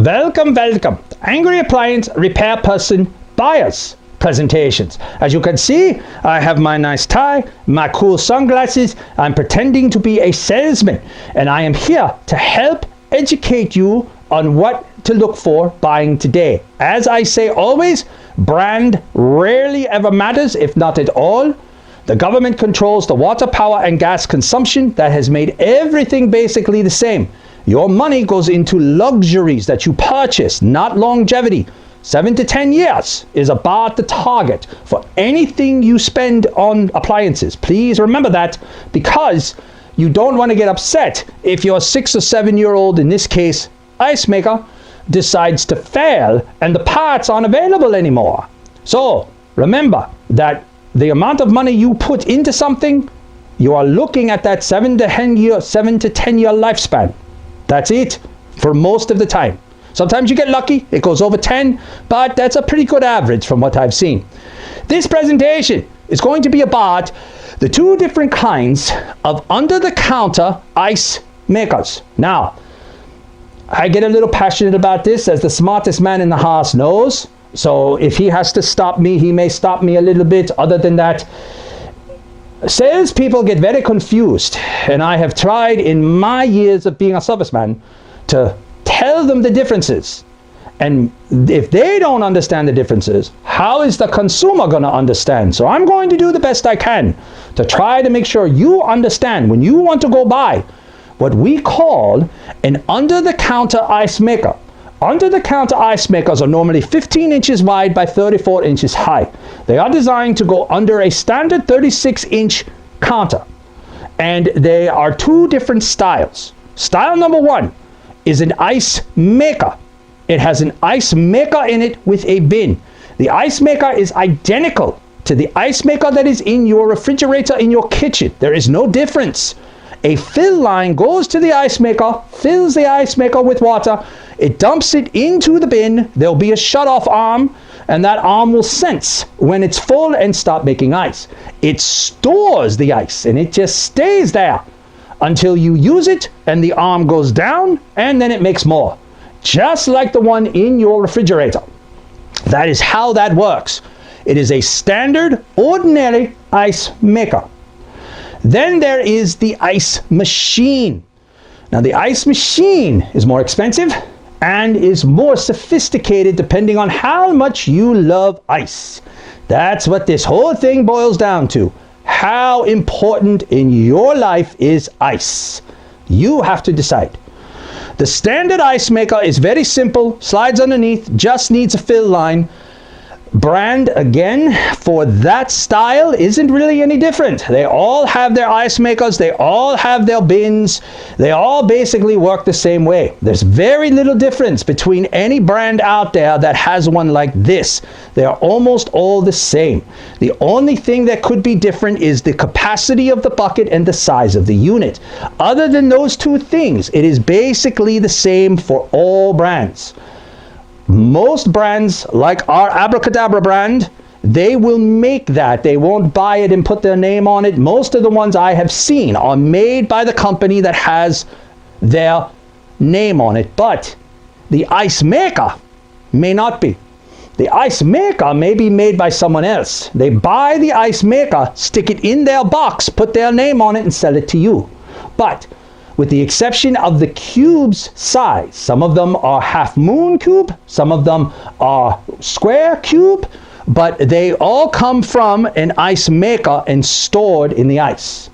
Welcome. Angry Appliance Repair Person Buyers presentations. As you can see, I have my nice tie, my cool sunglasses. I'm pretending to be a salesman, and I am here to help educate you on what to look for buying today. As I say always, brand rarely ever matters, if not at all. The government controls the water, power, and gas consumption. That has made everything basically the same. Your money goes into luxuries that you purchase, not longevity. 7 to 10 years is about the target for anything you spend on appliances. Please remember that, because you don't want to get upset if your 6 or 7 year old, in this case, ice maker, decides to fail and the parts aren't available anymore. So remember that the amount of money you put into something, you are looking at that 7 to 10 year lifespan. That's it for most of the time. Sometimes you get lucky, it goes over 10, but that's a pretty good average from what I've seen. This presentation is going to be about the two different kinds of under-the-counter ice makers. Now, I get a little passionate about this, as the smartest man in the house knows. So if he has to stop me, he may stop me a little bit. Other than that, salespeople get very confused, and I have tried in my years of being a serviceman to tell them the differences. And if they don't understand the differences, how is the consumer going to understand? So I'm going to do the best I can to try to make sure you understand when you want to go buy what we call an under-the-counter ice maker. Under-the-counter ice makers are normally 15 inches wide by 34 inches high. They are designed to go under a standard 36-inch counter. And they are two different styles. Style number one is an ice maker. It has an ice maker in it with a bin. The ice maker is identical to the ice maker that is in your refrigerator in your kitchen. There is no difference. A fill line goes to the ice maker, fills the ice maker with water, it dumps it into the bin. There'll be a shut-off arm, and that arm will sense when it's full and stop making ice. It stores the ice, and it just stays there until you use it, and the arm goes down, and then it makes more. Just like the one in your refrigerator. That is how that works. It is a standard, ordinary ice maker. Then there is the ice machine. Now the ice machine is more expensive and is more sophisticated depending on how much you love ice. That's what this whole thing boils down to. How important in your life is ice? You have to decide. The standard ice maker is very simple, slides underneath, just needs a fill line. Brand, again, for that style isn't really any different. They all have their ice makers, they all have their bins, they all basically work the same way. There's very little difference between any brand out there that has one like this. They are almost all the same. The only thing that could be different is the capacity of the bucket and the size of the unit. Other than those two things, it is basically the same for all brands. Most brands, like our Abracadabra brand, they will make that. They won't buy it and put their name on it. Most of the ones I have seen are made by the company that has their name on it. But the ice maker may not be. The ice maker may be made by someone else. They buy the ice maker, stick it in their box, put their name on it, and sell it to you. But with the exception of the cube's size, some of them are half moon cube, some of them are square cube, but they all come from an ice maker and stored in the ice.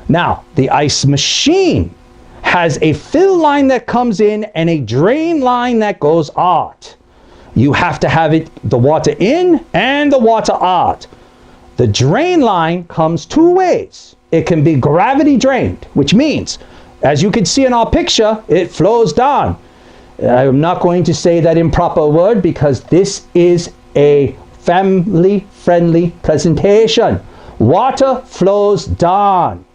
Now, the ice machine has a fill line that comes in and a drain line that goes out. You have to have the water in and the water out. The drain line comes two ways. It can be gravity drained, which means, as you can see in our picture, it flows down. I'm not going to say that improper word because this is a family-friendly presentation. Water flows down.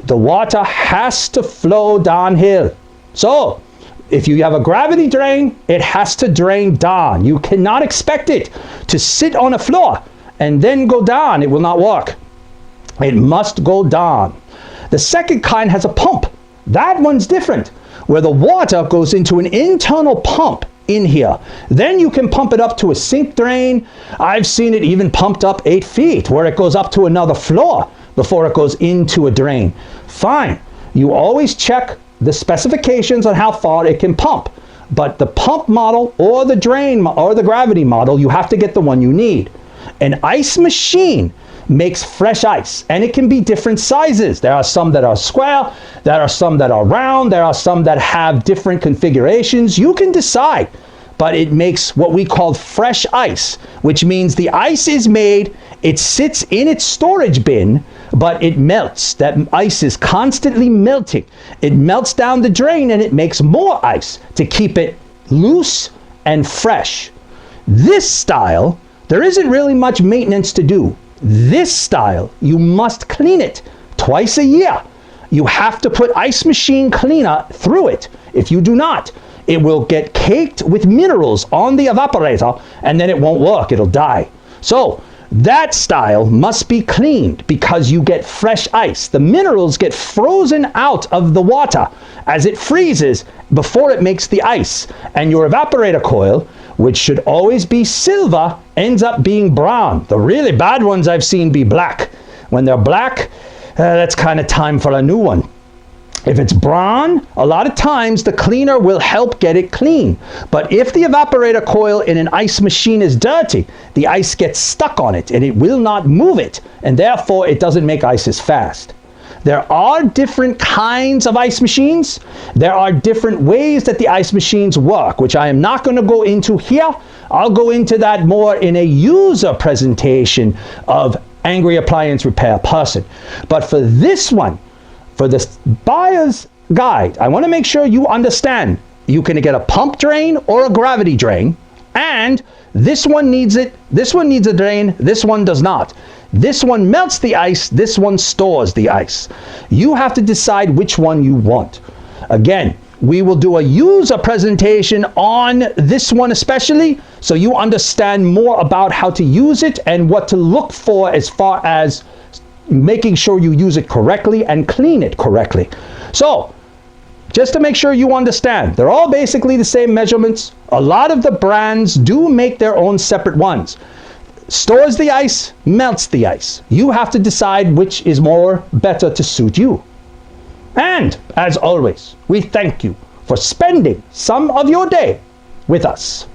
The water has to flow downhill. So, if you have a gravity drain, it has to drain down. You cannot expect it to sit on a floor and then go down. It will not work. It must go down. The second kind has a pump. That one's different. where the water goes into an internal pump in here. Then you can pump it up to a sink drain. I've seen it even pumped up 8 feet where it goes up to another floor before it goes into a drain. Fine. You always check the specifications on how far it can pump. But the pump model or the drain or the gravity model, you have to get the one you need. An ice machine makes fresh ice, and it can be different sizes. There are some that are square, there are some that are round, there are some that have different configurations. You can decide, but it makes what we call fresh ice, which means the ice is made, it sits in its storage bin, but it melts. That ice is constantly melting. It melts down the drain and it makes more ice to keep it loose and fresh. This style, there isn't really much maintenance to do. This style, you must clean it twice a year. You have to put ice machine cleaner through it. If you do not, it will get caked with minerals on the evaporator and then it won't work, it'll die. So that style must be cleaned because you get fresh ice. The minerals get frozen out of the water as it freezes before it makes the ice. And your evaporator coil, which should always be silver, ends up being brown. The really bad ones I've seen be black. When they're black, that's kind of time for a new one. If it's brown, a lot of times the cleaner will help get it clean. But if the evaporator coil in an ice machine is dirty, the ice gets stuck on it and it will not move it, and therefore it doesn't make ice as fast. There are different kinds of ice machines. There are different ways that the ice machines work, which I am not going to go into here. I'll go into that more in a user presentation of Angry Appliance Repair Person. But for this one, for this buyer's guide, I want to make sure you understand you can get a pump drain or a gravity drain, and this one needs it, this one needs a drain, this one does not. This one melts the ice, this one stores the ice. You have to decide which one you want. Again, we will do a user presentation on this one especially, so you understand more about how to use it and what to look for as far as making sure you use it correctly and clean it correctly. So, just to make sure you understand, they're all basically the same measurements. A lot of the brands do make their own separate ones. Stores the ice, melts the ice. You have to decide which is better to suit you. And, as always, we thank you for spending some of your day with us.